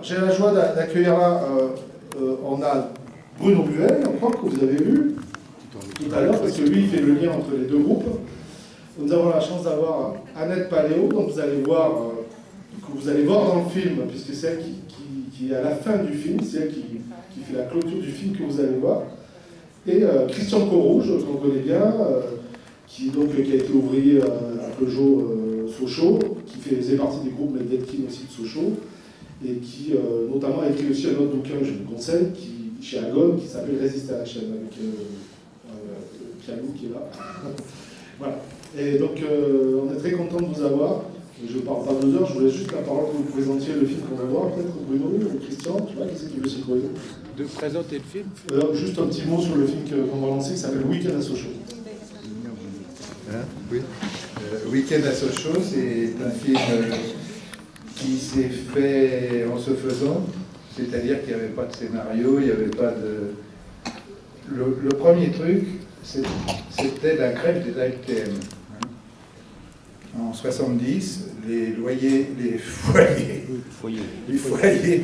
j'ai la joie d'accueillir là, on a Bruno Buel, je crois que vous avez vu tout à l'heure, parce que lui, il fait le lien entre les deux groupes. Nous avons la chance d'avoir Annette Paléo, donc vous allez voir, que vous allez voir dans le film, puisque c'est elle qui est à la fin du film, c'est elle qui fait la clôture du film que vous allez voir. Et Christian Corouge, qu'on connaît bien, qui a été ouvrier à Peugeot Sochaux, qui faisait partie des groupes Medvedkin aussi de Sochaux, et qui notamment a écrit aussi un autre bouquin que je vous conseille, chez Agone, qui s'appelle Résister à la chaîne, avec Pialou qui est là. Voilà. Et donc on est très content de vous avoir. Je ne parle pas 2 heures, je vous laisse juste la parole que vous présentiez le film qu'on va voir, peut-être Bruno ou Christian, tu vois, qui c'est qui veut s'y trouver? De présenter le film. Juste un petit mot sur le film qu'on va lancer, qui s'appelle Week-end à Sochaux. Oui. Week-end à Sochaux, c'est un film qui s'est fait en se faisant, c'est-à-dire qu'il n'y avait pas de scénario, il n'y avait pas de... Le premier truc, c'était la grève des ALTM. En 70, les foyers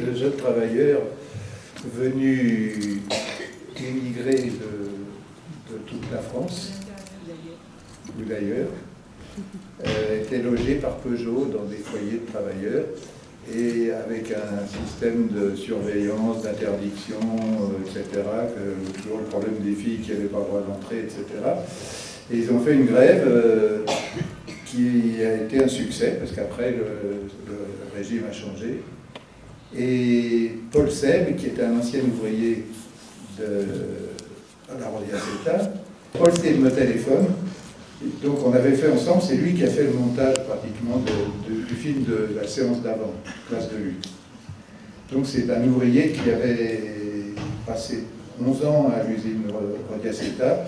de jeunes travailleurs venus émigrer de toute la France, ou d'ailleurs, étaient logés par Peugeot dans des foyers de travailleurs, et avec un système de surveillance, d'interdiction, etc., toujours le problème des filles qui n'avaient pas le droit d'entrer, etc. Et ils ont fait une grève qui a été un succès, parce qu'après, le régime a changé. Et Paul Seb, qui était un ancien ouvrier de la Rodiaceta, Paul Seb me téléphone. Donc on avait fait ensemble, c'est lui qui a fait le montage pratiquement du film de la séance d'avant, Classe de lutte. Donc c'est un ouvrier qui avait passé 11 ans à l'usine Rodiaceta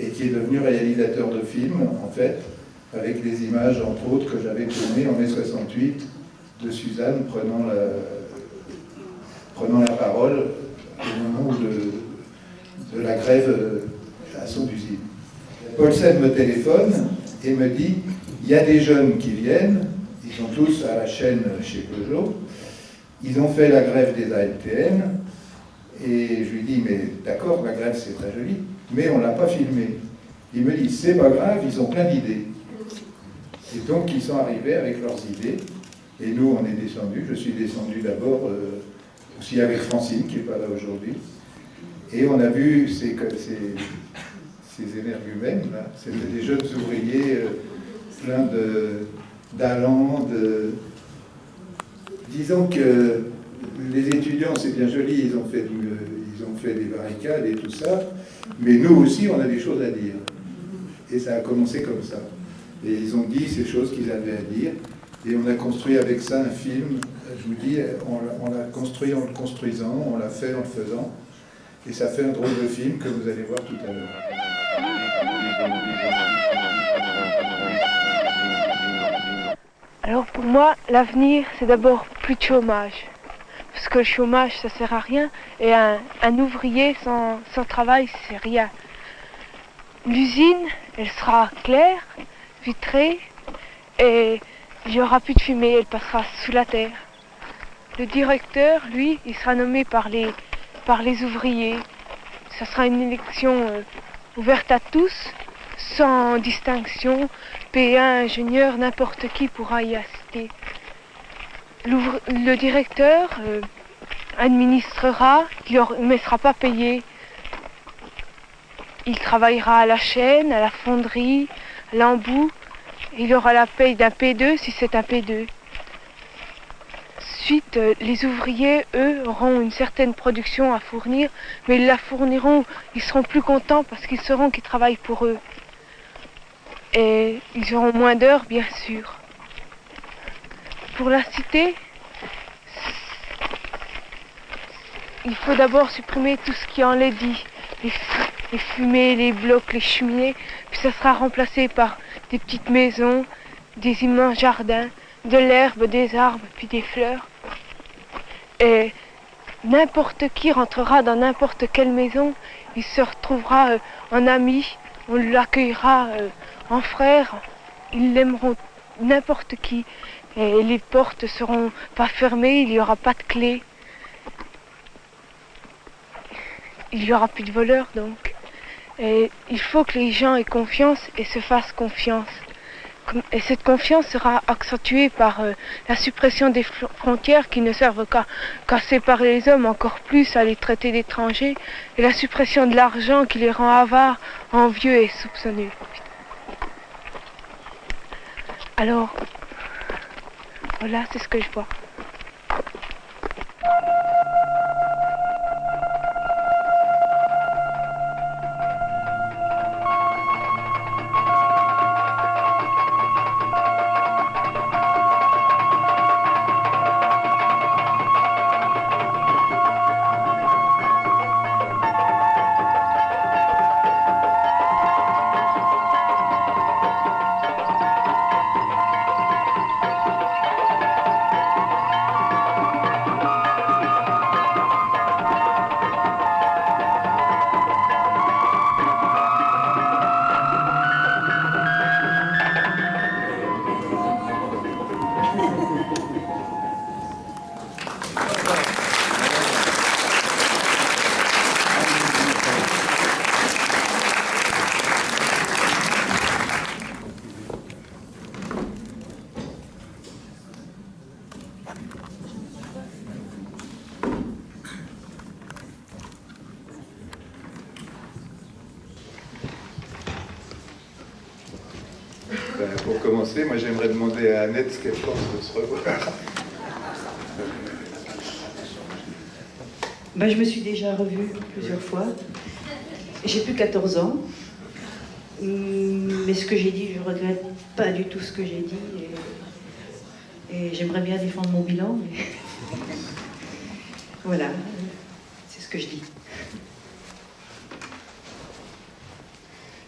et qui est devenu réalisateur de films, en fait, avec les images, entre autres, que j'avais tournées en mai 68 de Suzanne prenant la parole au moment de la grève à son usine. Paul Seb me téléphone et me dit « Il y a des jeunes qui viennent, ils sont tous à la chaîne chez Peugeot, ils ont fait la grève des ALTN, et je lui dis « Mais d'accord, la grève c'est très joli, mais on ne l'a pas filmé. » Il me dit « C'est pas grave, ils ont plein d'idées. » Et donc ils sont arrivés avec leurs idées, et nous on est descendus, je suis descendu d'abord aussi avec Francine qui n'est pas là aujourd'hui, et on a vu ces énergumènes là, c'était des jeunes ouvriers pleins d'allant, disons que les étudiants c'est bien joli, ils ont fait des barricades et tout ça, mais nous aussi on a des choses à dire, et ça a commencé comme ça. Et ils ont dit ces choses qu'ils avaient à dire. Et on a construit avec ça un film, je vous dis, on l'a construit en le construisant, on l'a fait en le faisant. Et ça fait un drôle de film que vous allez voir tout à l'heure. Alors pour moi, l'avenir, c'est d'abord plus de chômage. Parce que le chômage, ça sert à rien. Et un ouvrier sans travail, c'est rien. L'usine, elle sera claire, vitrée, et il n'y aura plus de fumée, elle passera sous la terre. Le directeur, lui, il sera nommé par les ouvriers. Ça sera une élection ouverte à tous, sans distinction. PA, ingénieur, n'importe qui pourra y assister. Le directeur administrera, mais ne sera pas payé. Il travaillera à la chaîne, à la fonderie, à l'embout. Il aura la paye d'un P2 si c'est un P2. Ensuite, les ouvriers, eux, auront une certaine production à fournir, mais ils la fourniront, ils seront plus contents parce qu'ils sauront qu'ils travaillent pour eux. Et ils auront moins d'heures, bien sûr. Pour la cité, il faut d'abord supprimer tout ce qui en est dit. Les fumées, les blocs, les cheminées, puis ça sera remplacé par des petites maisons, des immenses jardins, de l'herbe, des arbres, puis des fleurs. Et n'importe qui rentrera dans n'importe quelle maison, il se retrouvera en ami, on l'accueillera en frère, ils l'aimeront n'importe qui. et les portes ne seront pas fermées, il n'y aura pas de clé. Il n'y aura plus de voleurs donc. Et il faut que les gens aient confiance et se fassent confiance. Et cette confiance sera accentuée par la suppression des frontières qui ne servent qu'à séparer les hommes encore plus, à les traiter d'étrangers, et la suppression de l'argent qui les rend avares, envieux et soupçonneux. Alors, voilà, c'est ce que je vois. Pour commencer, moi j'aimerais demander à Annette ce qu'elle pense de se revoir. Ben, je me suis déjà revue plusieurs fois. J'ai plus 14 ans. Mais ce que j'ai dit, je ne regrette pas du tout ce que j'ai dit. Et j'aimerais bien défendre mon bilan. Mais voilà, c'est ce que je dis.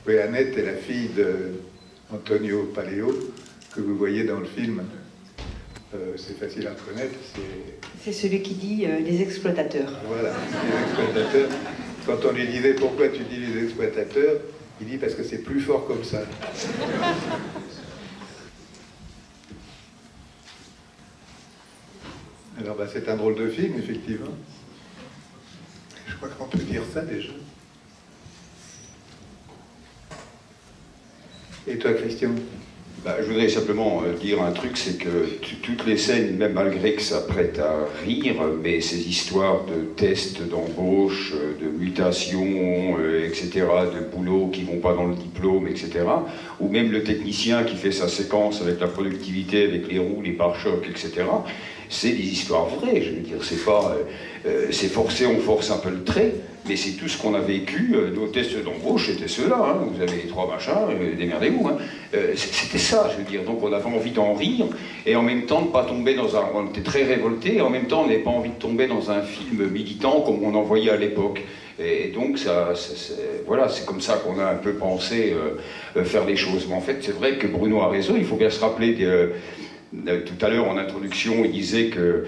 Oui, Annette est la fille d'Antonio Paleo, que vous voyez dans le film. C'est facile à reconnaître. C'est celui qui dit les exploitateurs. Voilà, les exploitateurs. Quand on lui disait pourquoi tu dis les exploitateurs, il dit parce que c'est plus fort comme ça. Alors c'est un drôle de film, effectivement. Je crois qu'on peut dire ça déjà. Et toi, Christian? Je voudrais simplement dire un truc, c'est que toutes les scènes, même malgré que ça prête à rire, mais ces histoires de tests d'embauche, de mutation, etc., de boulot qui vont pas dans le diplôme, etc., ou même le technicien qui fait sa séquence avec la productivité, avec les roues, les pare-chocs, etc., c'est des histoires vraies, je veux dire, c'est pas... c'est forcé, on force un peu le trait, mais c'est tout ce qu'on a vécu. Nos tests d'embauche, c'était ceux-là, hein. Vous avez les 3 machins, démerdez-vous. Hein. C'était ça, je veux dire. Donc on avait envie d'en rire, et en même temps de pas tomber dans un... On était très révoltés, et en même temps on n'avait pas envie de tomber dans un film militant comme on en voyait à l'époque. Et donc voilà, c'est comme ça qu'on a un peu pensé faire les choses. Mais en fait, c'est vrai que Bruno a raison, il faut bien se rappeler tout à l'heure, en introduction, il disait que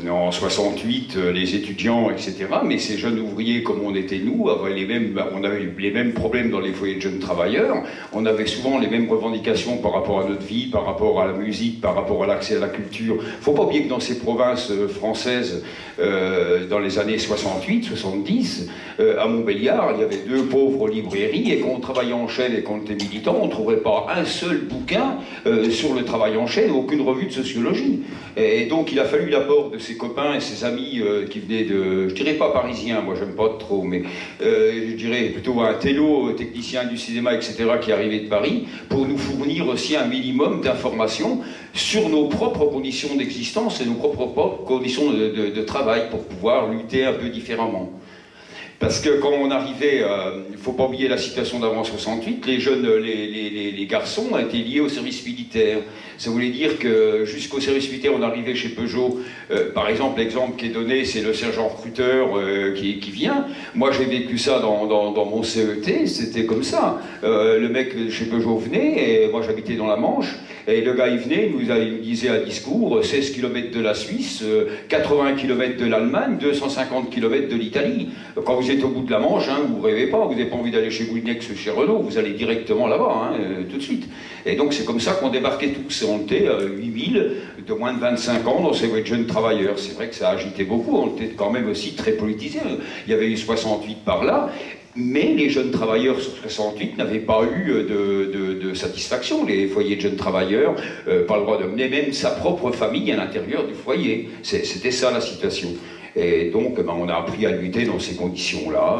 en 68, les étudiants, etc., mais ces jeunes ouvriers, comme on était nous, on avait les mêmes problèmes dans les foyers de jeunes travailleurs. On avait souvent les mêmes revendications par rapport à notre vie, par rapport à la musique, par rapport à l'accès à la culture. Il ne faut pas oublier que dans ces provinces françaises, dans les années 68, 70, à Montbéliard, il y avait 2 pauvres librairies, et quand on travaillait en chaîne et qu'on était militant, on ne trouverait pas un seul bouquin sur le travail en chaîne, aucune revue de sociologie. Et donc il a fallu l'apport de ses copains et ses amis qui venaient de, je dirais pas parisiens, moi j'aime pas trop, mais je dirais plutôt un télo, technicien du cinéma, etc., qui arrivait de Paris, pour nous fournir aussi un minimum d'informations sur nos propres conditions d'existence et nos propres conditions de travail, pour pouvoir lutter un peu différemment. Parce que quand on arrivait, il ne faut pas oublier la situation d'avant 68, les jeunes, les garçons étaient liés au service militaire. Ça voulait dire que jusqu'au service militaire, on arrivait chez Peugeot. Par exemple, l'exemple qui est donné, c'est le sergent recruteur qui vient. Moi, j'ai vécu ça dans mon CET, c'était comme ça. Le mec chez Peugeot venait, et moi j'habitais dans la Manche, Et le gars, il venait, il nous disait un discours, 16 km de la Suisse, 80 km de l'Allemagne, 250 km de l'Italie. Quand vous êtes au bout de la Manche, hein, vous ne rêvez pas, vous n'avez pas envie d'aller chez Bouinex ou chez Renault, vous allez directement là-bas, hein, tout de suite. Et donc c'est comme ça qu'on débarquait tous. On était 8000 de moins de 25 ans dans ces jeunes travailleurs. C'est vrai que ça a agité beaucoup, on était quand même aussi très politisés. Il y avait eu 68 par là. Mais les jeunes travailleurs sur 68 n'avaient pas eu de satisfaction. Les foyers de jeunes travailleurs, pas le droit de mener même sa propre famille à l'intérieur du foyer. C'était ça la situation. Et donc on a appris à lutter dans ces conditions-là.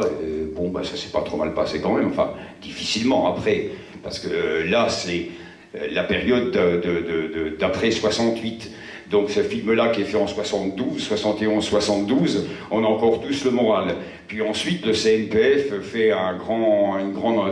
Bon, ça s'est pas trop mal passé quand même, enfin difficilement après. Parce que là, c'est la période d'après 68. Donc ce film-là qui est fait en 72, 71, 72, on a encore tous le moral. Puis ensuite, le CNPF fait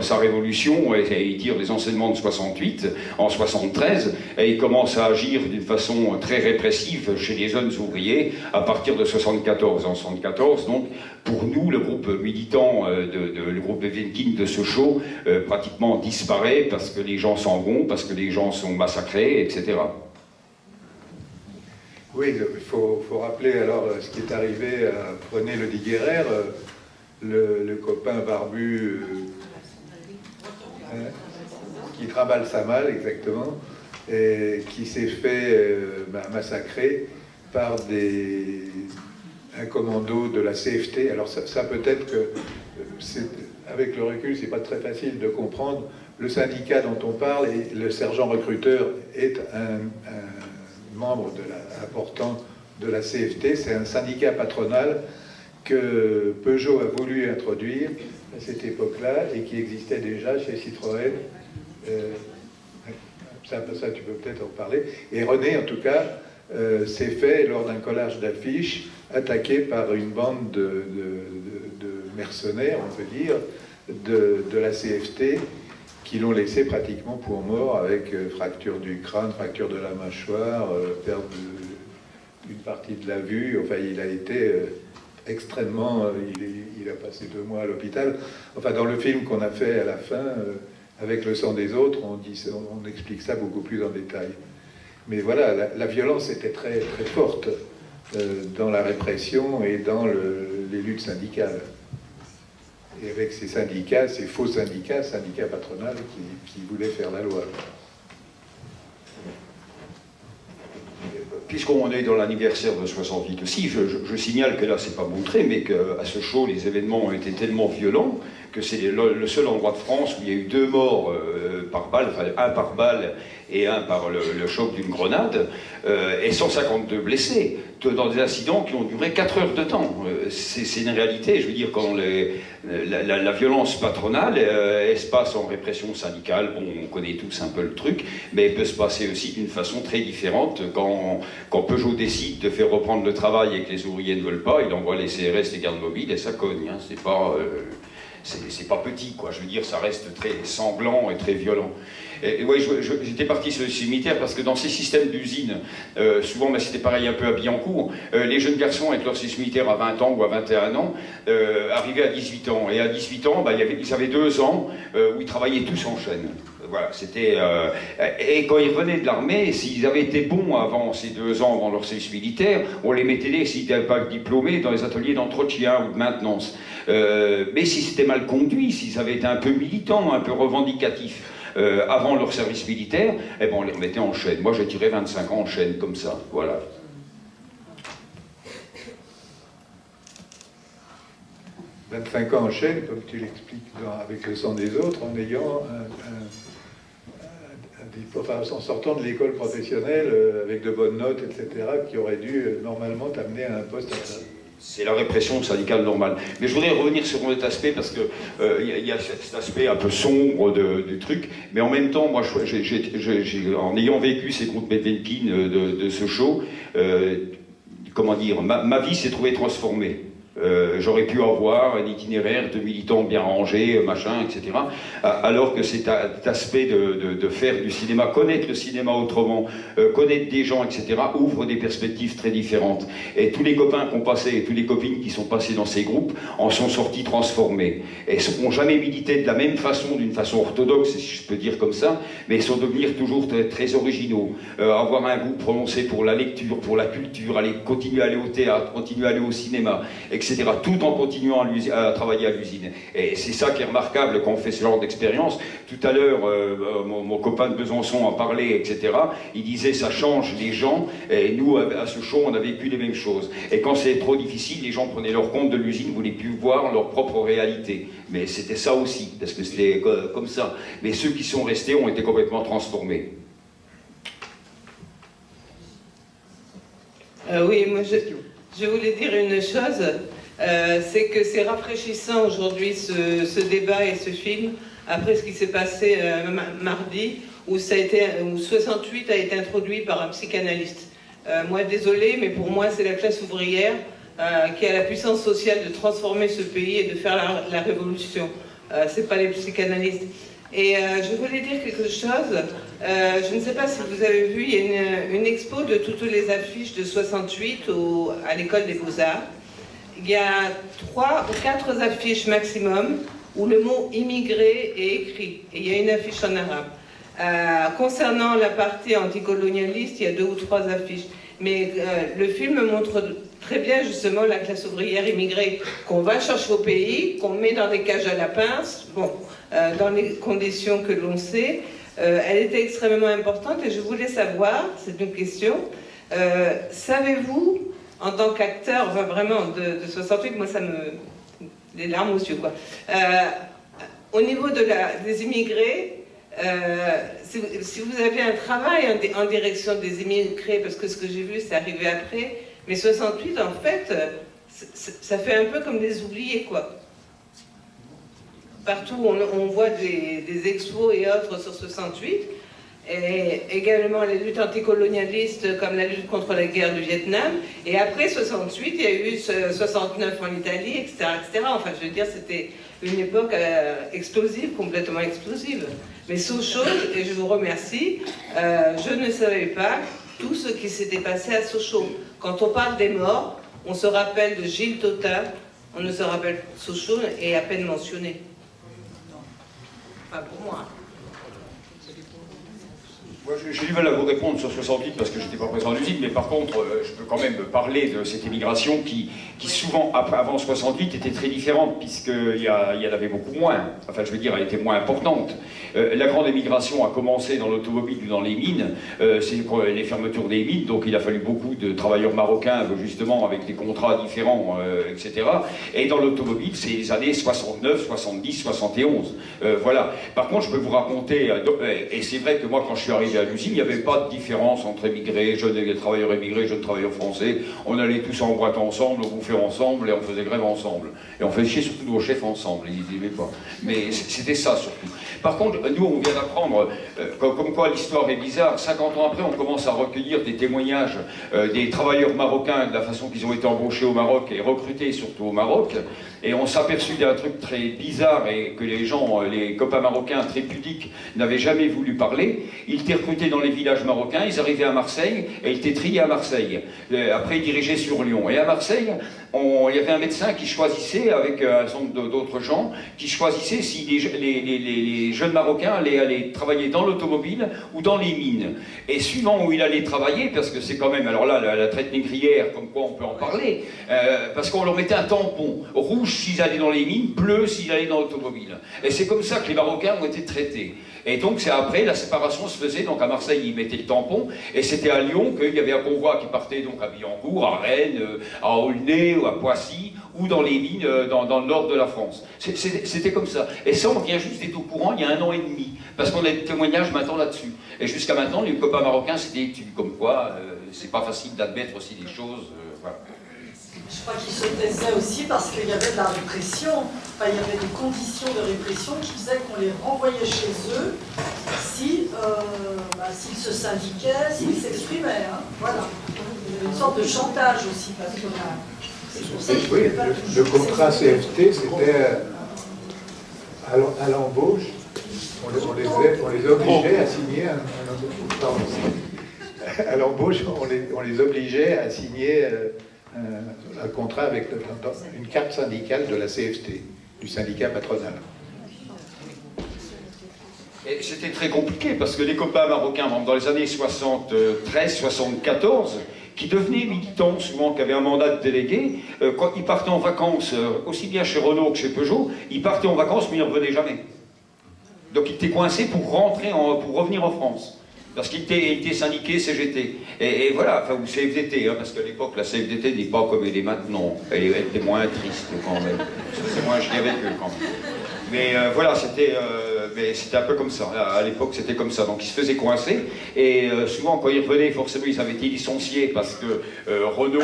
sa révolution, et il tire les enseignements de 68, en 73, et il commence à agir d'une façon très répressive chez les jeunes ouvriers à partir de 74. En 74, donc, pour nous, le groupe militant, le groupe Evenkin de Sochaux, pratiquement disparaît parce que les gens s'en vont, parce que les gens sont massacrés, etc. Oui, il faut rappeler alors ce qui est arrivé à Prenay-le-Diguerre, le copain barbu qui trimballe sa malle, exactement, et qui s'est fait massacrer par un commando de la CFT. Alors ça peut-être que, avec le recul, c'est pas très facile de comprendre. Le syndicat dont on parle, et le sergent recruteur est un membre important de la CFT. C'est un syndicat patronal que Peugeot a voulu introduire à cette époque-là et qui existait déjà chez Citroën. Ça, tu peux peut-être en parler. Et René, en tout cas, s'est fait, lors d'un collage d'affiches, attaqué par une bande de mercenaires, on peut dire, de la CFT, qui l'ont laissé pratiquement pour mort, avec fracture du crâne, fracture de la mâchoire, perte d'une partie de la vue. Enfin, il a été extrêmement... il a passé 2 mois à l'hôpital. Enfin, dans le film qu'on a fait à la fin, avec le sang des autres, on explique ça beaucoup plus en détail. Mais voilà, la violence était très, très forte dans la répression et dans les luttes syndicales. Et avec ces syndicats, ces faux syndicats patronaux qui voulaient faire la loi. Puisqu'on est dans l'anniversaire de 68 aussi, je signale que là, c'est pas montré, mais qu'à Sochaux, les événements ont été tellement violents que c'est le seul endroit de France où il y a eu 2 morts par balle, enfin un par balle et un par le choc d'une grenade, et 152 blessés, dans des incidents qui ont duré 4 heures de temps. C'est une réalité, je veux dire, quand la violence patronale, elle se passe en répression syndicale, bon, on connaît tous un peu le truc, mais elle peut se passer aussi d'une façon très différente quand Peugeot décide de faire reprendre le travail et que les ouvriers ne veulent pas, il envoie les CRS, les gardes mobiles, et ça cogne, hein, c'est pas petit, quoi. Je veux dire, ça reste très sanglant et très violent. Ouais, j'étais parti sur le cimetière parce que dans ces systèmes d'usines, souvent, c'était pareil un peu à Billancourt, les jeunes garçons avec leur service militaire à 20 ans ou à 21 ans arrivaient à 18 ans. Et à 18 ans, ils avaient 2 ans où ils travaillaient tous en chaîne. Voilà, c'était... et quand ils revenaient de l'armée, s'ils avaient été bons avant ces 2 ans, avant leur service militaire, on les mettait, s'ils n'étaient pas diplômés, dans les ateliers d'entretien ou de maintenance. Mais si c'était mal conduit, s'ils avaient été un peu militants, un peu revendicatifs, avant leur service militaire, eh ben on les remettait en chaîne. Moi, j'ai tiré 25 ans en chaîne, comme ça, voilà. « 25 ans en chaîne, comme tu l'expliques avec le sang des autres, en ayant en sortant de l'école professionnelle avec de bonnes notes, etc., qui aurait dû normalement t'amener à un poste à ça. » C'est la répression syndicale normale. Mais je voudrais revenir sur cet aspect, parce qu'il y a cet aspect un peu sombre du truc, mais en même temps, moi, en ayant vécu ces groupes Evenkin de Sochaux, comment dire, ma vie s'est trouvée transformée. J'aurais pu avoir un itinéraire de militants bien rangés, machin, etc. Alors que cet aspect de faire du cinéma, connaître le cinéma autrement, connaître des gens, etc., ouvre des perspectives très différentes. Et tous les copains qui ont passé, et toutes les copines qui sont passés dans ces groupes en sont sortis transformés. Et n'ont jamais milité de la même façon, d'une façon orthodoxe, si je peux dire comme ça, mais sont devenir toujours très, très originaux. Avoir un goût prononcé pour la lecture, pour la culture, continuer à aller au théâtre, continuer à aller au cinéma, etc., tout en continuant à travailler à l'usine. Et c'est ça qui est remarquable quand on fait ce genre d'expérience. Tout à l'heure, mon copain de Besançon en parlait, etc. Il disait ça change les gens, et nous, à Sochaux, on a vécu les mêmes choses. Et quand c'est trop difficile, les gens prenaient leur compte de l'usine, ne voulaient plus voir leur propre réalité. Mais c'était ça aussi, parce que c'était comme ça. Mais ceux qui sont restés ont été complètement transformés. Oui, moi je voulais dire une chose, c'est que c'est rafraîchissant aujourd'hui ce débat et ce film, après ce qui s'est passé mardi, où 68 a été introduit par un psychanalyste. Moi, désolé, mais pour moi, c'est la classe ouvrière qui a la puissance sociale de transformer ce pays et de faire la révolution. C'est pas les psychanalystes. Et je voulais dire quelque chose. Je ne sais pas si vous avez vu, il y a une expo de toutes les affiches de 68 à l'école des Beaux-Arts. Il y a 3 ou 4 affiches maximum où le mot immigré est écrit. Et il y a une affiche en arabe. Concernant la partie anticolonialiste, il y a 2 ou 3 affiches. Mais le film montre très bien justement la classe ouvrière immigrée qu'on va chercher au pays, qu'on met dans des cages à la pince, bon, dans les conditions que l'on sait. Elle était extrêmement importante et je voulais savoir, c'est une question, savez-vous, en tant qu'acteur, enfin vraiment de 68, moi ça me... les larmes aux yeux quoi, au niveau des immigrés, si vous avez un travail en direction des immigrés, parce que ce que j'ai vu c'est arrivé après, mais 68 en fait, ça fait un peu comme des oubliés quoi. Partout on voit des expos et autres sur 68, et également les luttes anticolonialistes comme la lutte contre la guerre du Vietnam, et après 68 il y a eu 69 en Italie, etc., etc. Enfin je veux dire c'était une époque explosive, complètement explosive. Mais Sochaux, et je vous remercie, je ne savais pas tout ce qui s'était passé à Sochaux. Quand on parle des morts, on se rappelle de Gilles Totin, on ne se rappelle Sochaux est à peine mentionné. Enfin pour moi. Moi, j'ai du mal à vous répondre sur 68 parce que je n'étais pas présent à l'usine, mais par contre, je peux quand même parler de cette émigration qui souvent, avant 68, était très différente, puisqu'il y en avait beaucoup moins. Enfin, je veux dire, elle était moins importante. La grande émigration a commencé dans l'automobile ou dans les mines, c'est les fermetures des mines, donc il a fallu beaucoup de travailleurs marocains, justement, avec des contrats différents, etc. Et dans l'automobile, c'est les années 69, 70, 71. Voilà. Par contre, je peux vous raconter, et c'est vrai que moi, quand je suis arrivé à l'usine, il n'y avait pas de différence entre émigrés, jeunes travailleurs émigrés, jeunes travailleurs français. On allait tous en boîte ensemble, on bouffait ensemble et on faisait grève ensemble. Et on faisait chier surtout nos chefs ensemble, ils n'aimaient pas. Mais c'était ça surtout. Par contre, nous, on vient d'apprendre, comme quoi l'histoire est bizarre. 50 ans après, on commence à recueillir des témoignages des travailleurs marocains, de la façon qu'ils ont été embauchés au Maroc et recrutés surtout au Maroc. Et on s'est aperçu d'un truc très bizarre et que les gens, les copains marocains très pudiques, n'avaient jamais voulu parler. Ils étaient recrutés dans les villages marocains, ils arrivaient à Marseille et ils étaient triés à Marseille. Après, ils dirigeaient sur Lyon. Et à Marseille, il y avait un médecin qui choisissait, avec un certain nombre d'autres gens, qui choisissait si les jeunes Marocains allaient aller travailler dans l'automobile ou dans les mines. Et suivant où il allait travailler, parce que c'est quand même, alors là, la traite négrière, comme quoi on peut en parler, parce qu'on leur mettait un tampon rouge s'ils allaient dans les mines, bleu s'ils allaient dans l'automobile. Et c'est comme ça que les Marocains ont été traités. Et donc c'est après, la séparation se faisait, donc à Marseille ils mettaient le tampon, et c'était à Lyon qu'il y avait un convoi qui partait donc à Billancourt, à Rennes, à Aulnay, ou à Poissy, ou dans les mines dans le nord de la France. C'était comme ça. Et ça, on vient juste d'être au courant il y a 1 an et demi, parce qu'on a des témoignages maintenant là-dessus. Et jusqu'à maintenant, les copains marocains s'étaient tués, comme quoi c'est pas facile d'admettre aussi des choses. Voilà. Je crois qu'ils se taisaient aussi parce qu'il y avait de la répression, enfin, il y avait des conditions de répression qui faisaient qu'on les renvoyait chez eux s'ils se syndiquaient, s'ils s'exprimaient. Hein. Voilà. Il y avait une sorte de chantage aussi, parce que C'est pour ça qu'il Oui, ne pas le toujours contrat s'exprimer. CFT, c'était à l'embauche, on les obligeait à signer à l'embauche, on les obligeait à signer un contrat avec une carte syndicale de la CFT, du syndicat patronal. Et c'était très compliqué parce que les copains marocains, dans les années 73-74, qui devenaient militants, souvent qui avaient un mandat de délégué, quand ils partaient en vacances, aussi bien chez Renault que chez Peugeot, ils partaient en vacances mais ils ne revenaient jamais. Donc ils étaient coincés pour revenir en France. Parce qu'il était syndiqué CGT. Et voilà, enfin, ou CFDT, hein, parce qu'à l'époque, la CFDT n'est pas comme elle est maintenant. Elle était moins triste quand même. C'est moins chier avec eux quand même. Mais voilà, c'était un peu comme ça. À l'époque, c'était comme ça. Donc ils se faisaient coincer. Et souvent, quand ils revenaient, forcément, ils avaient été licenciés parce que Renault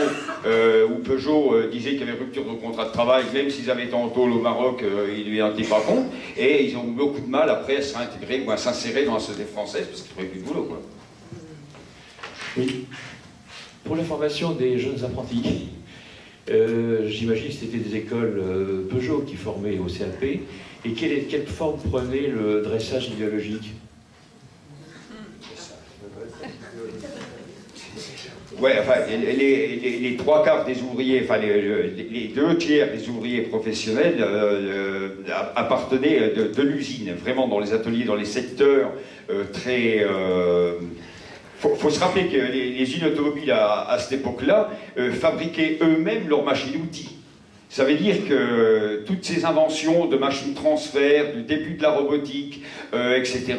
ou Peugeot disaient qu'il y avait rupture de contrat de travail, même s'ils avaient été en tôle au Maroc, ils ne lui en étaient pas compte. Et ils ont eu beaucoup de mal après à s'intégrer ou à s'insérer dans la société française parce qu'ils ne trouvaient plus de boulot, quoi. Oui. Pour la formation des jeunes apprentis, j'imagine que c'était des écoles Peugeot qui formaient au CAP. Et quelle forme prenait le dressage idéologique? Ouais, enfin, les trois quarts des ouvriers, enfin les deux tiers des ouvriers professionnels appartenaient de l'usine, vraiment dans les ateliers, dans les secteurs très... Faut se rappeler que les usines automobiles à cette époque-là fabriquaient eux-mêmes leurs machines-outils. Ça veut dire que toutes ces inventions de machines transfert, du début de la robotique, etc.,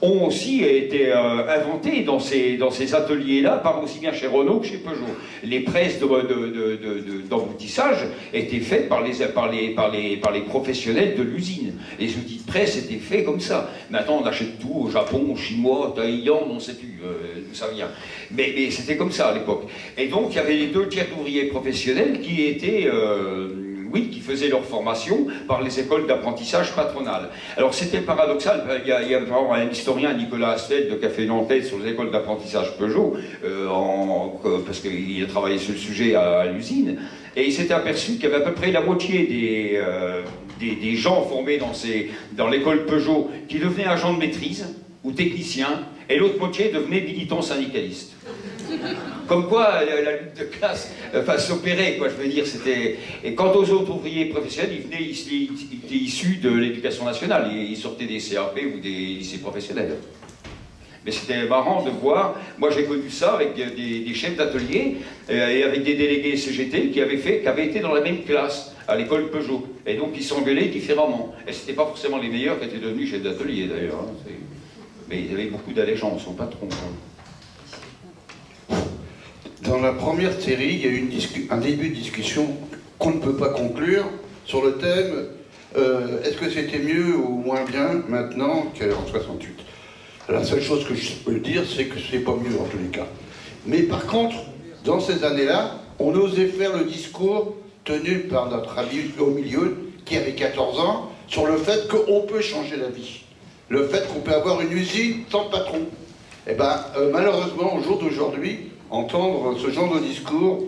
ont aussi été inventées dans ces ateliers-là, par aussi bien chez Renault que chez Peugeot. Les presses d'emboutissage étaient faites par les professionnels de l'usine. Les outils de presse étaient faits comme ça. Maintenant, on achète tout au Japon, au Chinois, au Thaïlande, on ne sait plus d'où ça vient. Mais c'était comme ça à l'époque. Et donc, il y avait les deux tiers d'ouvriers professionnels qui étaient... qui faisaient leur formation par les écoles d'apprentissage patronales. Alors c'était paradoxal, il y a vraiment un historien, Nicolas Asfeld, qui a fait une enquête sur les écoles d'apprentissage Peugeot, parce qu'il a travaillé sur le sujet à l'usine, et il s'était aperçu qu'il y avait à peu près la moitié des gens formés dans l'école Peugeot qui devenaient agents de maîtrise ou techniciens, et l'autre moitié devenait militants syndicalistes. Comme quoi, la lutte de classe s'opérait, quoi, je veux dire, c'était... Et quant aux autres ouvriers professionnels, ils étaient issus de l'éducation nationale, ils sortaient des CAP ou des lycées professionnels. Mais c'était marrant de voir, moi j'ai connu ça avec des chefs d'atelier et avec des délégués CGT qui avaient été dans la même classe à l'école Peugeot. Et donc ils s'engueulaient différemment. Et c'était pas forcément les meilleurs qui étaient devenus chefs d'atelier d'ailleurs. Hein, mais ils avaient beaucoup d'allégeance, son patron. Hein. Dans la première série, il y a eu un début de discussion qu'on ne peut pas conclure sur le thème est-ce que c'était mieux ou moins bien maintenant qu'en 68 ? La seule chose que je peux dire, c'est que c'est pas mieux en tous les cas. Mais par contre, dans ces années-là, on osait faire le discours tenu par notre ami au milieu, qui avait 14 ans, sur le fait qu'on peut changer la vie. Le fait qu'on peut avoir une usine sans patron. Eh bien, malheureusement, au jour d'aujourd'hui, entendre ce genre de discours,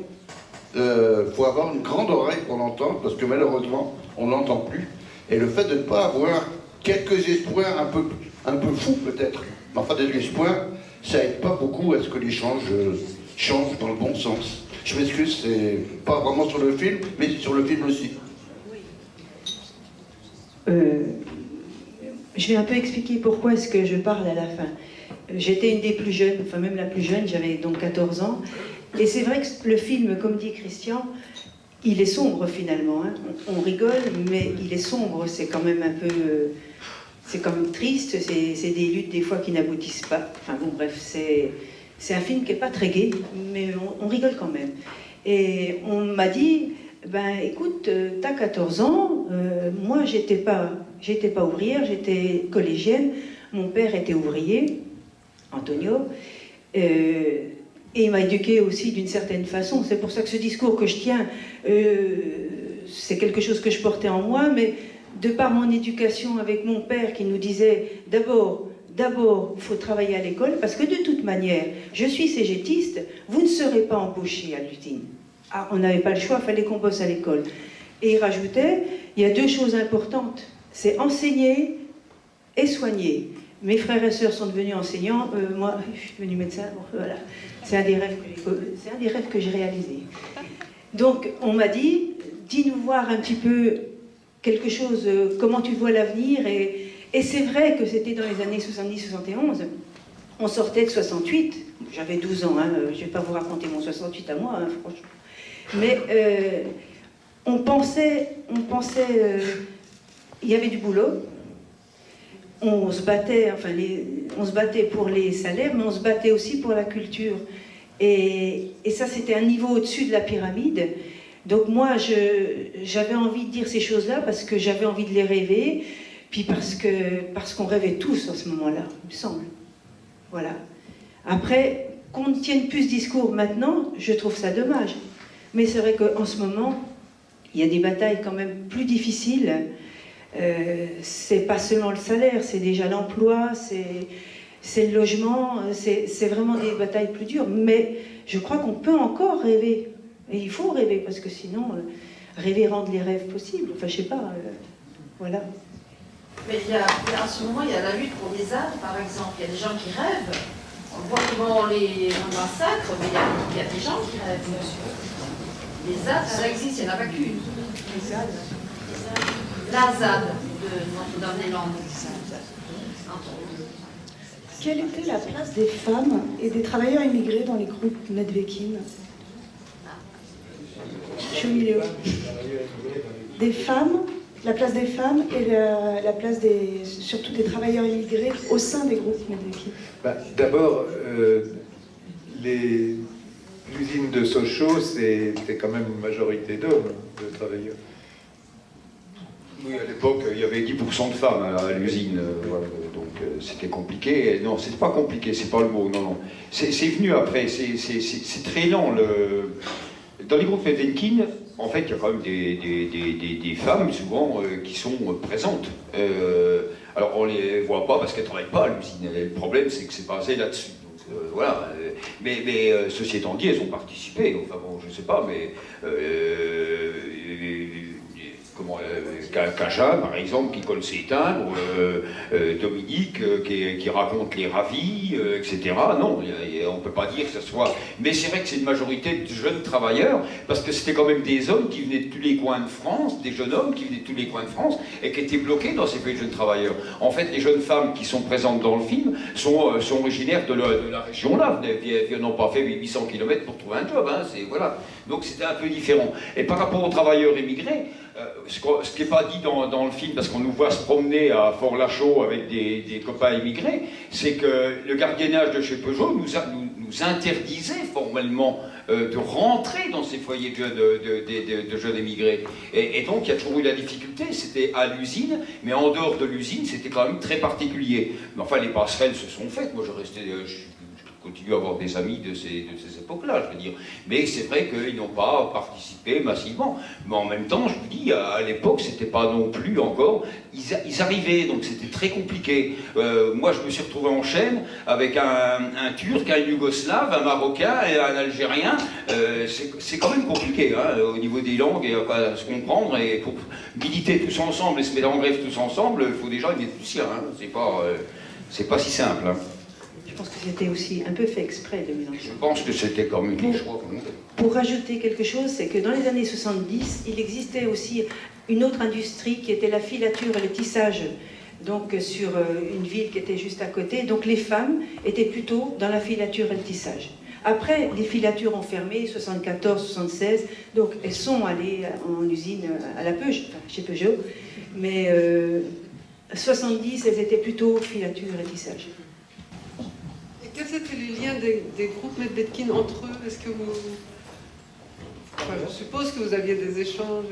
faut avoir une grande oreille pour l'entendre, parce que malheureusement, on n'entend plus. Et le fait de ne pas avoir quelques espoirs un peu fous peut-être, mais enfin des espoirs, ça aide pas beaucoup à ce que les choses changent dans le bon sens. Je m'excuse, c'est pas vraiment sur le film, mais sur le film aussi. Je vais un peu expliquer pourquoi est-ce que je parle à la fin. J'étais une des plus jeunes, enfin même la plus jeune, j'avais donc 14 ans. Et c'est vrai que le film, comme dit Christian, il est sombre finalement. Hein. On rigole, mais il est sombre, c'est quand même un peu... c'est quand même triste, c'est des luttes des fois qui n'aboutissent pas. Enfin bon, bref, c'est un film qui n'est pas très gai, mais on rigole quand même. Et on m'a dit, ben écoute, t'as 14 ans, moi j'étais pas ouvrière, j'étais collégienne, mon père était ouvrier, Antonio, et il m'a éduquée aussi d'une certaine façon. C'est pour ça que ce discours que je tiens, c'est quelque chose que je portais en moi, mais de par mon éducation avec mon père qui nous disait d'abord, il faut travailler à l'école, parce que de toute manière, je suis cégétiste, vous ne serez pas embauché à l'usine. Ah, on n'avait pas le choix, il fallait qu'on bosse à l'école. Et il rajoutait, il y a 2 choses importantes, c'est enseigner et soigner. Mes frères et sœurs sont devenus enseignants, moi je suis devenue médecin, bon, voilà. C'est un des rêves que j'ai réalisé. Donc on m'a dit, dis-nous voir un petit peu quelque chose, comment tu vois l'avenir, et c'est vrai que c'était dans les années 70-71, on sortait de 68, j'avais 12 ans, hein, je ne vais pas vous raconter mon 68 à moi, hein, franchement. Mais on pensait il y avait du boulot, on se battait, on se battait pour les salaires, mais on se battait aussi pour la culture. Et ça, c'était un niveau au-dessus de la pyramide. Donc moi, j'avais envie de dire ces choses-là parce que j'avais envie de les rêver, puis parce qu'on rêvait tous en ce moment-là, il me semble. Voilà. Après, qu'on ne tienne plus ce discours maintenant, je trouve ça dommage. Mais c'est vrai qu'en ce moment, il y a des batailles quand même plus difficiles. C'est pas seulement le salaire, c'est déjà l'emploi, c'est le logement, c'est vraiment des batailles plus dures. Mais je crois qu'on peut encore rêver. Et il faut rêver, parce que sinon, rêver rend les rêves possibles. Enfin, je sais pas, voilà. Mais en ce moment, il y a la lutte pour les arts, par exemple. Il y a des gens qui rêvent. On voit comment on les massacre, mais il y a des gens qui rêvent. Les arts, ça existe, il n'y en a pas qu'une. La ZAD de Notre-Dame-des-Landes. Quelle était la place des femmes et des travailleurs immigrés dans les groupes Medvedkin? Je suis au milieu. Des femmes, la place des femmes et la place surtout des travailleurs immigrés au sein des groupes Medvedkin. D'abord, l'usine de Sochaux, c'était quand même une majorité d'hommes, de travailleurs. Oui, à l'époque, il y avait 10% de femmes à l'usine, voilà, donc c'était compliqué. Non, c'est pas compliqué, c'est pas le mot, non. C'est venu après, c'est très lent. Dans les groupes Medvedkin, en fait, il y a quand même des femmes, souvent, qui sont présentes. Alors, on les voit pas parce qu'elles travaillent pas à l'usine. Le problème, c'est que c'est basé là-dessus. Voilà. Mais ceci étant dit, elles ont participé. Enfin bon, je sais pas, mais... Caja, par exemple, qui colle ses timbres, Dominique, qui raconte les ravis, etc. Non, on ne peut pas dire que ce soit... Mais c'est vrai que c'est une majorité de jeunes travailleurs, parce que c'était quand même des hommes qui venaient de tous les coins de France, des jeunes hommes qui venaient de tous les coins de France, et qui étaient bloqués dans ces pays de jeunes travailleurs. En fait, les jeunes femmes qui sont présentes dans le film sont originaires de la région là, elles n'ont pas fait 800 km pour trouver un job, hein, voilà. Donc c'était un peu différent. Et par rapport aux travailleurs immigrés, ce qui n'est pas dit dans le film, parce qu'on nous voit se promener à Fort-Lachaux avec des copains immigrés, c'est que le gardiennage de chez Peugeot nous interdisait formellement de rentrer dans ces foyers de jeunes immigrés. Et donc il y a toujours eu la difficulté, c'était à l'usine, mais en dehors de l'usine, c'était quand même très particulier. Mais enfin, les passerelles se sont faites. Moi, je continue à avoir des amis de ces époques-là, je veux dire. Mais c'est vrai qu'ils n'ont pas participé massivement. Mais en même temps, je vous dis, à l'époque, c'était pas non plus encore... Ils arrivaient, donc c'était très compliqué. Moi, je me suis retrouvé en chaîne avec un Turc, un Yougoslave, un Marocain et un Algérien. C'est quand même compliqué, hein, au niveau des langues, et à se comprendre. Et pour militer tous ensemble et se mettre en grève tous ensemble, il faut déjà une électricien. Hein. C'est pas si simple. Hein. Je pense que c'était aussi un peu fait exprès de mélanger. Je pense que c'était comme une choix. Pour rajouter quelque chose, c'est que dans les années 70, il existait aussi une autre industrie qui était la filature et le tissage, donc sur une ville qui était juste à côté. Donc les femmes étaient plutôt dans la filature et le tissage. Après, les filatures ont fermé, 74, 76, donc elles sont allées en usine à la Peugeot, enfin, chez Peugeot, mais 70, elles étaient plutôt filature et tissage. Quels étaient les liens des groupes Medvedkin entre eux? Est-ce que vous... Enfin, je suppose que vous aviez des échanges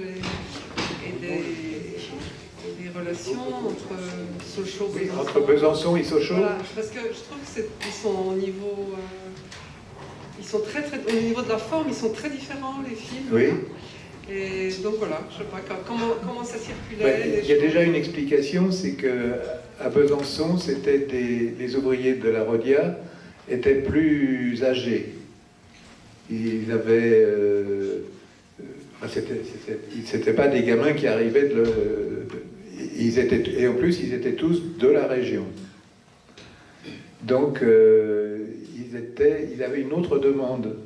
et des relations entre Sochaux et Besançon. Entre Besançon et Sochaux. Voilà, parce que je trouve qu'ils sont au niveau... ils sont très, au niveau de la forme, ils sont très différents, les films. Oui. Et donc voilà, je sais pas, comment ça circulait. Il y a déjà une explication, c'est qu'à Besançon, c'était les ouvriers de la Rodia étaient plus âgés. ils avaient... c'était pas des gamins qui arrivaient et en plus, ils étaient tous de la région. Donc, ils avaient une autre demande.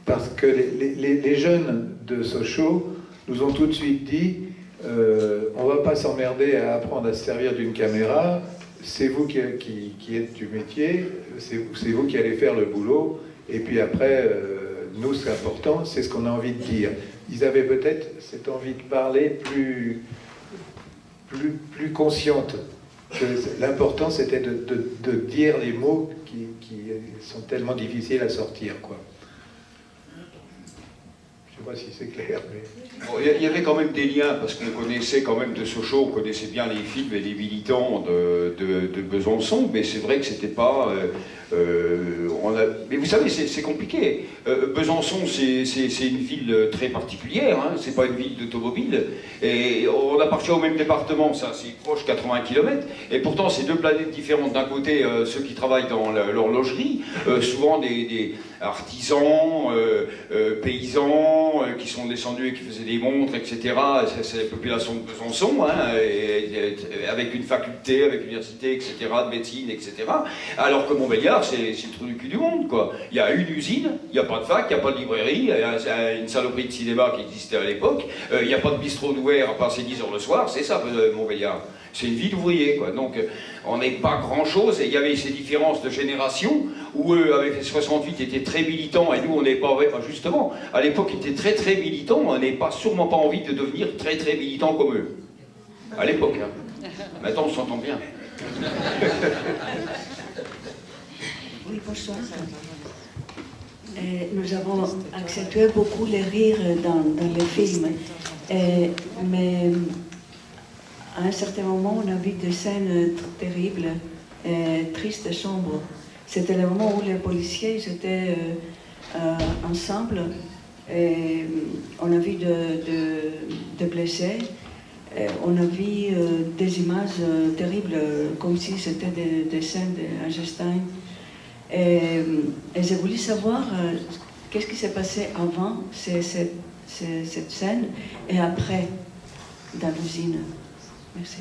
Parce que les jeunes de Sochaux nous ont tout de suite dit on ne va pas s'emmerder à apprendre à se servir d'une caméra, c'est vous qui êtes du métier, c'est vous qui allez faire le boulot, et puis après, nous, ce qui est important, c'est ce qu'on a envie de dire. Ils avaient peut-être cette envie de parler plus consciente. L'important, c'était de dire les mots qui sont tellement difficiles à sortir, quoi. Je ne sais pas si c'est clair, mais... Bon, il y avait quand même des liens, parce qu'on connaissait quand même de Sochaux, on connaissait bien les films et les militants de Besançon, mais c'est vrai que c'était pas... Mais vous savez, c'est compliqué. Besançon, c'est une ville très particulière, hein, c'est pas une ville d'automobile, et on appartient au même département, ça, c'est proche, 80 km, et pourtant c'est deux planètes différentes. D'un côté, ceux qui travaillent dans l'horlogerie, souvent des artisans, paysans, qui sont descendus et qui faisaient des montres, etc. C'est la population de Besançon, hein, avec une faculté, avec l'université, etc., de médecine, etc. Alors que Montbéliard, c'est le trou du cul du monde, quoi. Il y a une usine, il n'y a pas de fac, il n'y a pas de librairie, il y a une saloperie de cinéma qui existait à l'époque, il n'y a pas de bistrot ouvert à passer 10 heures le soir, c'est ça, Montbéliard. C'est une vie d'ouvrier, quoi. Donc, on n'est pas grand-chose, et il y avait ces différences de génération, où eux, avec les 68, étaient très militants, et nous, on n'est pas... Enfin, justement, à l'époque, ils étaient très, très militants, on n'avait sûrement pas envie de devenir très, très militants comme eux. À l'époque, hein. Maintenant, on s'entend bien. Oui, bonsoir. Nous avons accentué beaucoup les rires dans les films, mais à un certain moment, on a vu des scènes terribles, tristes et sombres. C'était le moment où les policiers étaient ensemble, et on a vu de blessés, on a vu des images terribles, comme si c'était des scènes d'Einstein. Et j'ai voulu savoir qu'est-ce qui s'est passé avant cette scène et après dans l'usine. Merci.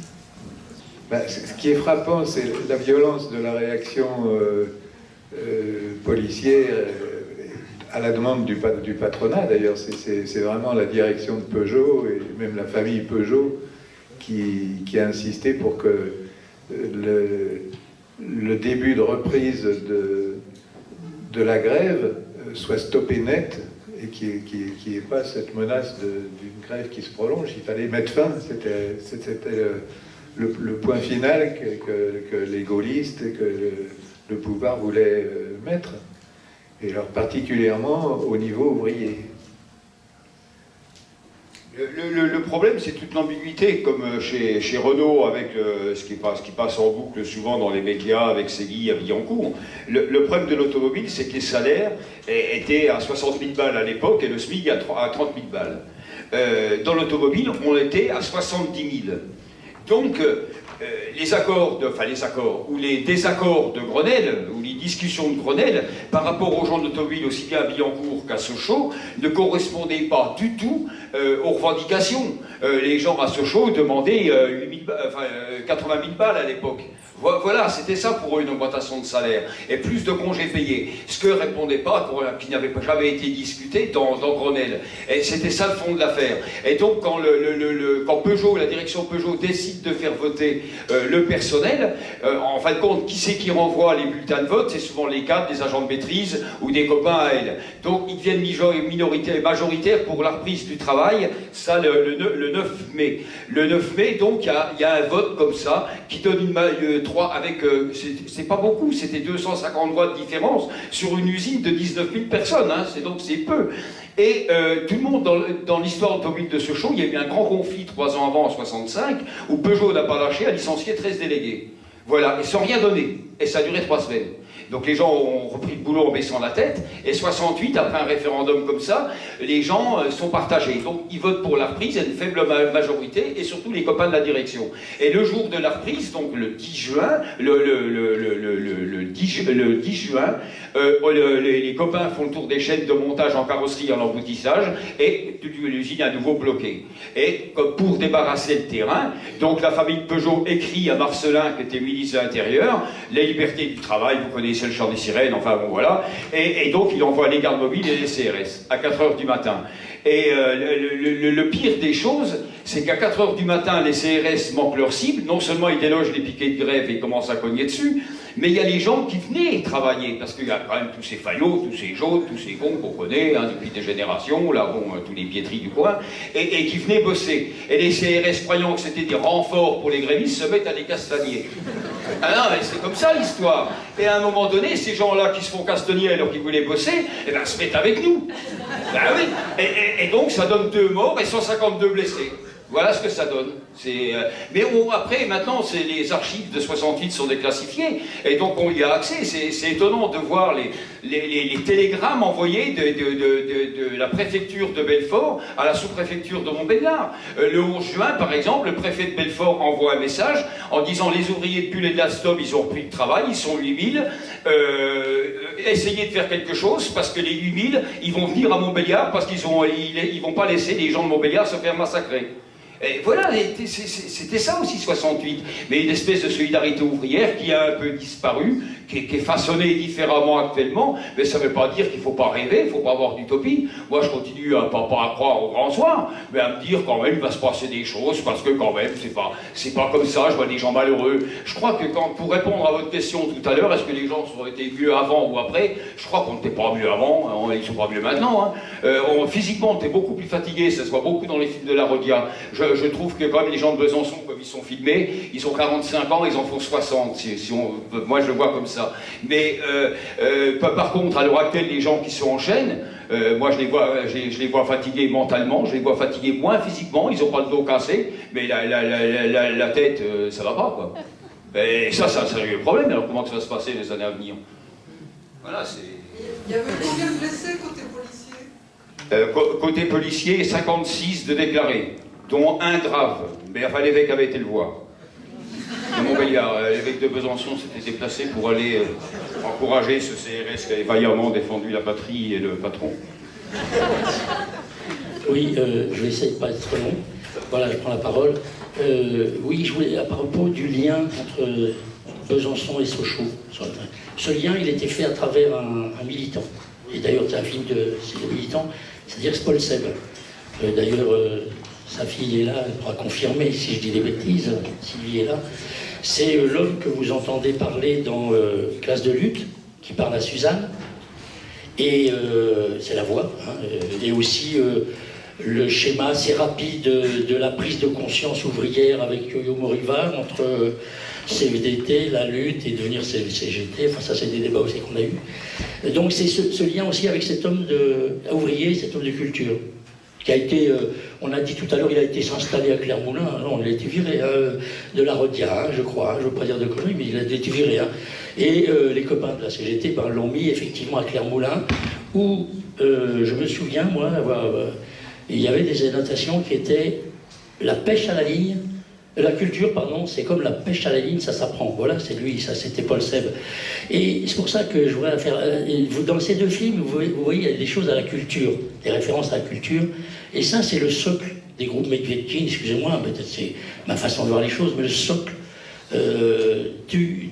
Ce qui est frappant, c'est la violence de la réaction policière à la demande du patronat. D'ailleurs, c'est vraiment la direction de Peugeot et même la famille Peugeot qui a insisté pour que le début de reprise de la grève soit stoppé net et qu'il n'y ait pas cette menace d'une grève qui se prolonge. Il fallait mettre fin, c'était le point final que les gaullistes et que le pouvoir voulait mettre, et alors particulièrement au niveau ouvrier. Le problème, c'est toute l'ambiguïté, comme chez Renault, avec ce qui passe en boucle souvent dans les médias, avec Segui à Billancourt. Le problème de l'automobile, c'est que les salaires étaient à 60 000 balles à l'époque et le SMIC à 30 000 balles. Dans l'automobile, on était à 70 000. Donc, les accords ou les désaccords de Grenelle, ou les discussions de Grenelle, par rapport aux gens de l'automobile, aussi bien à Billancourt qu'à Sochaux, ne correspondaient pas du tout aux revendications. Les gens à Sochaux demandaient 80 000 balles à l'époque. Voilà, c'était ça pour eux, une augmentation de salaire, et plus de congés payés. Ce que répondait pas, qui n'avait jamais été discuté dans Grenelle. Et c'était ça le fond de l'affaire. Et donc, quand Peugeot, la direction Peugeot décide de faire voter le personnel, en fin de compte, qui c'est qui renvoie les bulletins de vote? C'est souvent les cadres, des agents de maîtrise ou des copains à elle. Donc, ils deviennent majoritaires pour la reprise du travail, ça le 9 mai. Le 9 mai, donc, il y a un vote comme ça, qui donne une 3 avec, c'est pas beaucoup, c'était 250 voix de différence sur une usine de 19 000 personnes, hein, donc c'est peu. Et tout le monde, dans l'histoire automobile de Sochaux, il y a eu un grand conflit 3 ans avant, en 65, où Peugeot n'a pas lâché, a licencié 13 délégués. Voilà, et sans rien donner. Et ça a duré 3 semaines. Donc les gens ont repris le boulot en baissant la tête, et 68, après un référendum comme ça, les gens sont partagés. Donc ils votent pour la reprise, il y a une faible majorité, et surtout les copains de la direction. Et le jour de la reprise, donc le 10 juin, le 10 juin, les copains font le tour des chaînes de montage en carrosserie, en emboutissage, et l'usine est à nouveau bloquée. Et pour débarrasser le terrain, donc la famille Peugeot écrit à Marcelin, qui était ministre de l'Intérieur, les libertés du travail, vous connaissez le chant des sirènes, enfin bon voilà, et donc il envoie les gardes mobiles et les CRS à 4 h du matin. Et le pire des choses, c'est qu'à 4 h du matin, les CRS manquent leur cible. Non seulement ils délogent les piquets de grève et ils commencent à cogner dessus, mais il y a les gens qui venaient travailler, parce qu'il y a quand même tous ces faillots, tous ces jaunes, tous ces cons qu'on connaît depuis des générations, là, bon, tous les piétris du coin, et qui venaient bosser. Et les CRS, croyant que c'était des renforts pour les grévistes, se mettent à les castagner. Ah non, mais c'est comme ça l'histoire. Et à un moment donné, ces gens-là qui se font castagner alors qu'ils voulaient bosser, eh ben, se mettent avec nous. Ben oui. Et donc ça donne 2 morts et 152 blessés. Voilà ce que ça donne. Mais après, maintenant, les archives de 68 sont déclassifiées, et donc on y a accès. C'est étonnant de voir les télégrammes envoyés de la préfecture de Belfort à la sous-préfecture de Montbéliard. Le 11 juin, par exemple, le préfet de Belfort envoie un message en disant « Les ouvriers de Bulle et de la Stob, ils ont repris le travail, ils sont 8000. Essayez de faire quelque chose, parce que les 8000, ils vont venir à Montbéliard, parce qu'ils vont pas laisser les gens de Montbéliard se faire massacrer. » Et voilà, c'était ça aussi 68, mais une espèce de solidarité ouvrière qui a un peu disparu, qui est façonnée différemment actuellement, mais ça ne veut pas dire qu'il ne faut pas rêver, il ne faut pas avoir d'utopie. Moi je continue à pas à croire au grand soir, mais à me dire quand même il va se passer des choses, parce que quand même c'est pas comme ça, je vois des gens malheureux. Je crois que pour répondre à votre question tout à l'heure, est-ce que les gens ont été mieux avant ou après, je crois qu'on n'était pas mieux avant, ils ne sont pas mieux maintenant. Hein. Physiquement on était beaucoup plus fatigués, ça se voit beaucoup dans les films de la Rodia. Je trouve que quand même les gens de Besançon, comme ils sont filmés, ils ont 45 ans, ils en font 60, moi je le vois comme ça. Mais par contre, à l'heure actuelle, les gens qui sont en chaîne, moi je les vois fatigués mentalement, je les vois fatigués moins physiquement, ils n'ont pas le dos cassé, mais la tête, ça va pas, quoi. Et ça, c'est un sérieux problème. Alors comment ça va se passer les années à venir? Voilà, c'est... Il y avait combien de blessés côté policier? Côté policier, 56 de déclarés, dont un grave. Mais enfin, l'évêque avait été le voir. De Montbéliard, l'évêque de Besançon s'était déplacé pour aller encourager ce CRS qui avait vaillamment défendu la patrie et le patron. Oui, je vais essayer de ne pas être trop long. Voilà, je prends la parole. Oui, je voulais, à propos du lien entre Besançon et Sochaux. Ce lien, il était fait à travers un militant. Et d'ailleurs, c'est un film de militant, c'est-à-dire Paul Seb. D'ailleurs, sa fille est là, elle pourra confirmer si je dis des bêtises, Sylvie est là. C'est l'homme que vous entendez parler dans Classe de lutte, qui parle à Suzanne. Et c'est la voix. Hein, et aussi le schéma assez rapide de la prise de conscience ouvrière avec Yo-Yo Morival entre CFDT, la lutte et devenir CGT. Enfin, ça, c'est des débats aussi qu'on a eu. Donc, c'est ce lien aussi avec cet homme ouvrier, cet homme de culture. Qui a été, on a dit tout à l'heure, il a été s'installer à Clermont-Moulin, non, il a été viré de la Rodia, hein, je crois, je ne veux pas dire de conneries, mais il a été viré. Hein. Et les copains de la CGT l'ont mis effectivement à Clermont-Moulin, où je me souviens, moi, il y avait des annotations qui étaient la pêche à la ligne, la culture, pardon, c'est comme la pêche à la ligne, ça s'apprend. Voilà, c'est lui, ça c'était Paul Seb. Et c'est pour ça que je voudrais faire... Dans ces deux films, vous voyez, il y a des choses à la culture, des références à la culture. Et ça, c'est le socle des groupes Medvedkin, excusez-moi, peut-être c'est ma façon de voir les choses, mais le socle du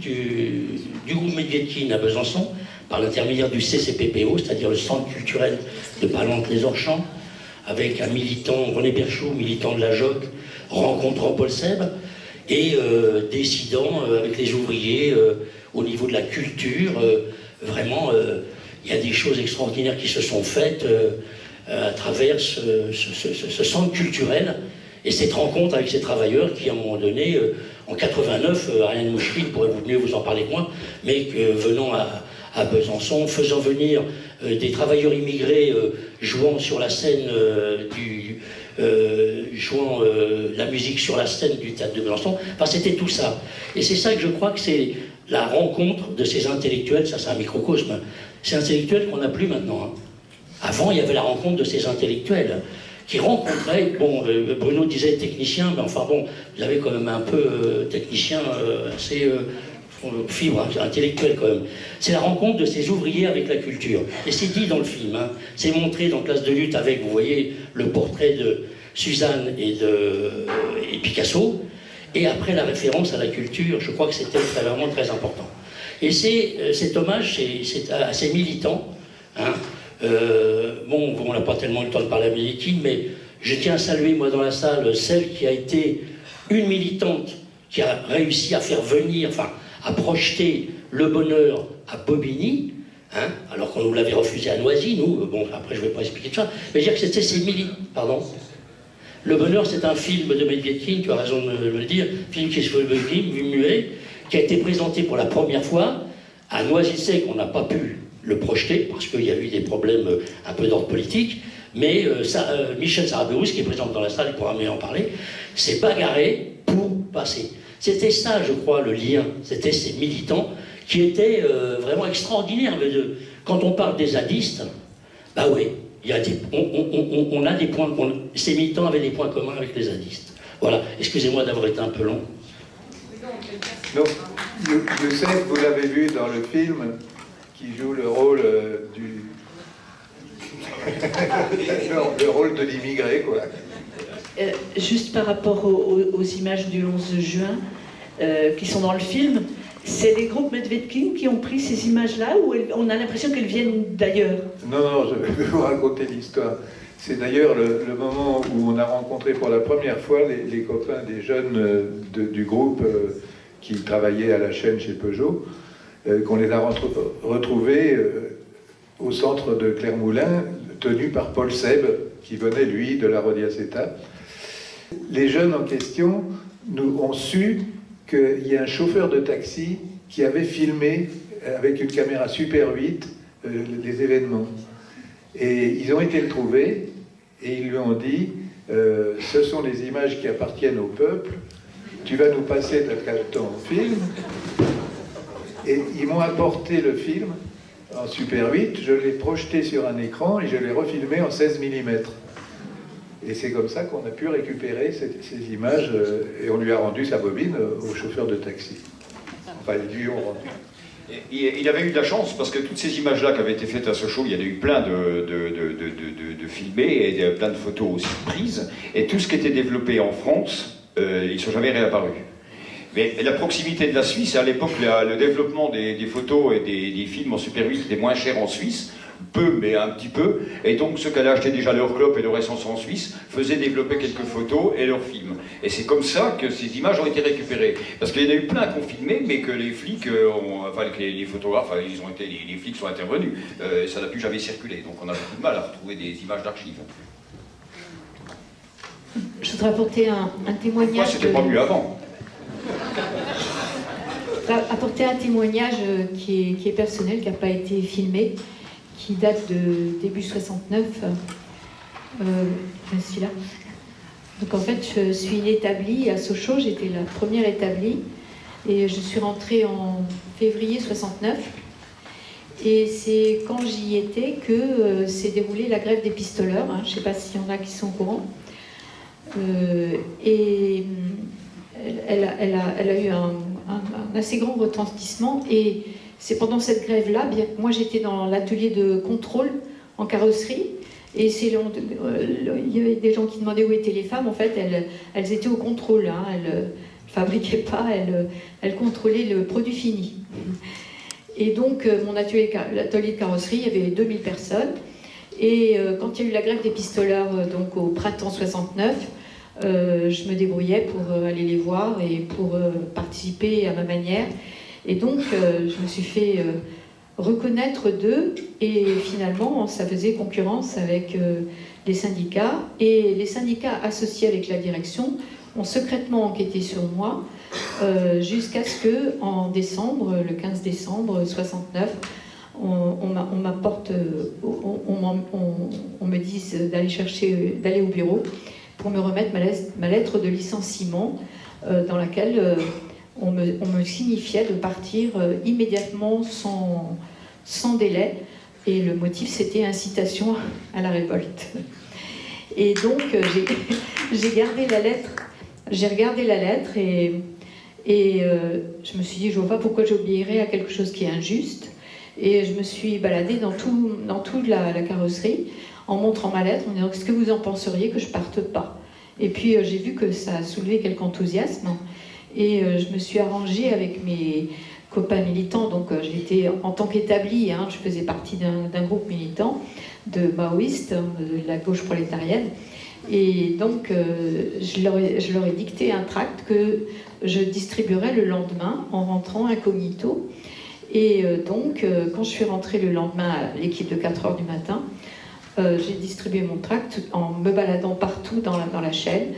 groupe Medvedkin à Besançon, par l'intermédiaire du CCPPO, c'est-à-dire le Centre culturel de Parlante-les-Orchamps, avec un militant, René Berchou, militant de la JOC, rencontrant Paul Seb et décidant avec les ouvriers au niveau de la culture, vraiment, il y a des choses extraordinaires qui se sont faites à travers ce centre culturel et cette rencontre avec ces travailleurs qui, à un moment donné, en 89, Ariane Mouchkine pourrait mieux vous en parler que moi, mais que venant à à Besançon, faisant venir des travailleurs immigrés jouant sur la scène jouant la musique sur la scène du théâtre de Besançon. Enfin, c'était tout ça. Et c'est ça que je crois que c'est la rencontre de ces intellectuels, ça c'est un microcosme, ces intellectuels qu'on n'a plus maintenant. Hein. Avant, il y avait la rencontre de ces intellectuels qui rencontraient, bon, Bruno disait technicien, mais enfin bon, vous avez quand même un peu technicien assez fibre intellectuelle quand même. C'est la rencontre de ces ouvriers avec la culture. Et c'est dit dans le film, hein. C'est montré dans Classe de lutte avec, vous voyez, le portrait de Suzanne et Picasso, et après la référence à la culture, je crois que c'était vraiment très important. Et cet hommage, c'est assez militant, hein. Bon, on n'a pas tellement eu le temps de parler à Bénédictine, mais je tiens à saluer, moi, dans la salle, celle qui a été une militante qui a réussi à faire venir, enfin, à projeter le bonheur à Bobigny, hein, alors qu'on nous l'avait refusé à Noisy, nous, bon, après je ne vais pas expliquer tout ça, mais dire que c'était ces militants, pardon. Le bonheur, c'est un film de Médiétine, tu as raison de me le dire, film qui se fait muet, qui a été présenté pour la première fois à Noisy-Sec, on n'a pas pu le projeter, parce qu'il y a eu des problèmes un peu d'ordre politique, mais Michel Sarabéus, qui est présent dans la salle, il pourra mieux en parler, s'est bagarré pour passer. C'était ça, je crois, le lien. C'était ces militants qui étaient vraiment extraordinaires. Quand on parle des zadistes, bah oui, il y a on a des points, ces militants avaient des points communs avec les zadistes. Voilà, excusez-moi d'avoir été un peu long. Donc, je sais que vous l'avez vu dans le film, qui joue le rôle le rôle de l'immigré, quoi. Juste par rapport aux images du 11 juin qui sont dans le film, c'est les groupes Medvedkin qui ont pris ces images-là ou on a l'impression qu'elles viennent d'ailleurs? Non, je vais vous raconter l'histoire. C'est d'ailleurs le moment où on a rencontré pour la première fois les copains des jeunes du groupe qui travaillaient à la chaîne chez Peugeot, qu'on les a retrouvés au centre de Clermont-Moulin, tenu par Paul Seb, qui venait, lui, de la Rodiaceta. Les jeunes en question ont su qu'il y a un chauffeur de taxi qui avait filmé avec une caméra Super 8 les événements. Et ils ont été le trouver et ils lui ont dit ce sont les images qui appartiennent au peuple, tu vas nous passer ton film. Et ils m'ont apporté le film en Super 8, je l'ai projeté sur un écran et je l'ai refilmé en 16 mm. Et c'est comme ça qu'on a pu récupérer ces images et on lui a rendu sa bobine au chauffeur de taxi. Enfin, ils lui ont rendu. Il avait eu de la chance parce que toutes ces images-là qui avaient été faites à Sochaux, il y en a eu plein de filmés et plein de photos aussi prises. Et tout ce qui était développé en France, ils ne sont jamais réapparus. Mais la proximité de la Suisse, à l'époque, le développement des photos et des films en Super 8 était moins cher en Suisse. Peu, mais un petit peu, et donc ceux qui allaient acheter déjà leur clope et leur essence en Suisse faisaient développer quelques photos et leurs films. Et c'est comme ça que ces images ont été récupérées. Parce qu'il y en a eu plein qui ont filmé, mais que les flics, que les photographes, les flics sont intervenus. Ça n'a plus jamais circulé, donc on a beaucoup de mal à retrouver des images d'archives. Je voudrais apporter un témoignage. Moi, c'était pas mieux avant. Apporter un témoignage qui est personnel, qui n'a pas été filmé, qui date de début 69, celui-là. Donc en fait, je suis établie à Sochaux, j'étais la première établie, et je suis rentrée en février 69. Et c'est quand j'y étais que s'est déroulée la grève des pistoleurs, hein. Je ne sais pas s'il y en a qui sont au courant. Et elle a eu un assez grand retentissement, et c'est pendant cette grève-là, bien que moi j'étais dans l'atelier de contrôle en carrosserie, et il y avait des gens qui demandaient où étaient les femmes. En fait, elles étaient au contrôle, hein. Elles ne fabriquaient pas, elles contrôlaient le produit fini. Et donc, mon l'atelier de carrosserie, il y avait 2000 personnes, et quand il y a eu la grève des pistoleurs, donc au printemps 69, je me débrouillais pour aller les voir et pour participer à ma manière. Et donc, je me suis fait reconnaître d'eux, et finalement, ça faisait concurrence avec les syndicats. Et les syndicats associés avec la direction ont secrètement enquêté sur moi jusqu'à ce que, en décembre, le 15 décembre 69, on m'apporte, on me dise d'aller au bureau pour me remettre ma lettre de licenciement dans laquelle on me signifiait de partir immédiatement sans délai. Et le motif, c'était incitation à la révolte. Et donc, j'ai gardé la lettre. J'ai regardé la lettre et je me suis dit, je vois pas pourquoi j'obéirais à quelque chose qui est injuste. Et je me suis baladée dans toute la carrosserie en montrant ma lettre, en disant, est-ce que vous en penseriez que je parte pas? Et puis, j'ai vu que ça a soulevé quelque enthousiasme. Et je me suis arrangée avec mes copains militants. Donc, j'étais en tant qu'établie, hein, je faisais partie d'un groupe militant de maoïstes, de la gauche prolétarienne. Et donc, je leur ai dicté un tract que je distribuerais le lendemain en rentrant incognito. Et donc, quand je suis rentrée le lendemain à l'équipe de 4h du matin, j'ai distribué mon tract en me baladant partout dans la chaîne.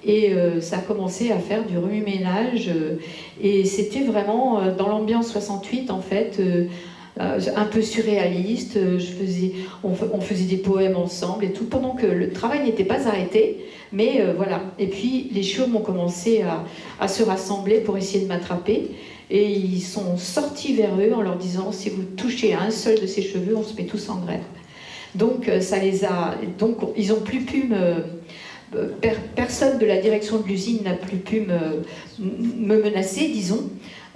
Et ça a commencé à faire du remue-ménage. Et c'était vraiment dans l'ambiance 68, en fait, un peu surréaliste. On faisait des poèmes ensemble et tout, pendant que le travail n'était pas arrêté. Mais voilà. Et puis, les chiots m'ont commencé à se rassembler pour essayer de m'attraper. Et ils sont sortis vers eux en leur disant, si vous touchez à un seul de ces cheveux, on se met tous en grève. Donc, donc ils n'ont plus pu personne de la direction de l'usine n'a plus pu me menacer, disons.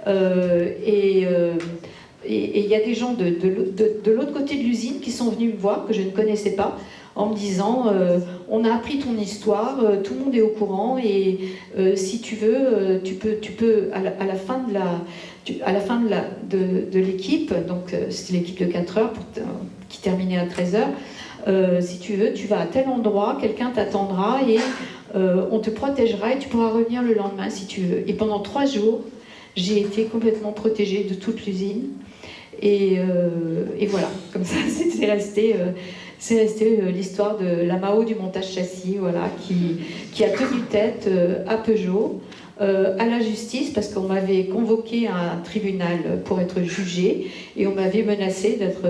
Et il y a des gens de l'autre côté de l'usine qui sont venus me voir, que je ne connaissais pas, en me disant on a appris ton histoire, tout le monde est au courant, et si tu veux, tu peux à la fin de l'équipe, donc c'était l'équipe de 4 heures qui terminait à 13 heures, si tu veux, tu vas à tel endroit, quelqu'un t'attendra et on te protégera et tu pourras revenir le lendemain si tu veux. Et pendant 3 jours, j'ai été complètement protégée de toute l'usine. Et voilà, comme ça, c'est resté l'histoire de la Mao du montage châssis, voilà, qui a tenu tête à Peugeot, à la justice, parce qu'on m'avait convoqué à un tribunal pour être jugé, et on m'avait menacé d'être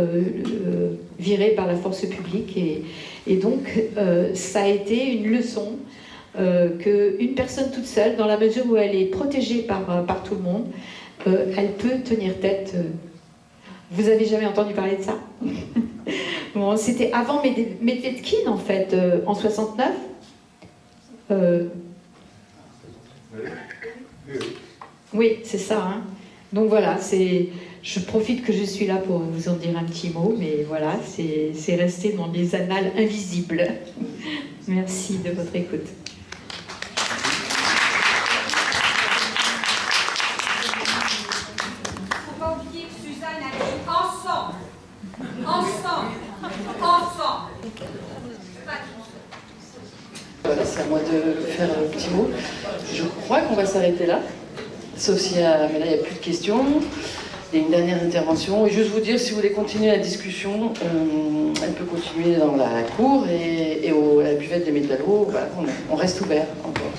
virée par la force publique. Et donc, ça a été une leçon qu'une personne toute seule, dans la mesure où elle est protégée par tout le monde, elle peut tenir tête. Vous avez jamais entendu parler de ça? Bon, c'était avant Medvedkin, en fait, en 69. Oui, c'est ça. Hein. Donc voilà, je profite que je suis là pour vous en dire un petit mot, mais voilà, c'est resté dans les annales invisibles. Merci de votre écoute. Voilà, c'est à moi de faire un petit mot. Je crois qu'on va s'arrêter là, sauf s'il y a... Mais là, il n'y a plus de questions. Il y a une dernière intervention. Et juste vous dire, si vous voulez continuer la discussion, elle peut continuer dans la cour et à la buvette des métallos. Voilà, on reste ouvert encore.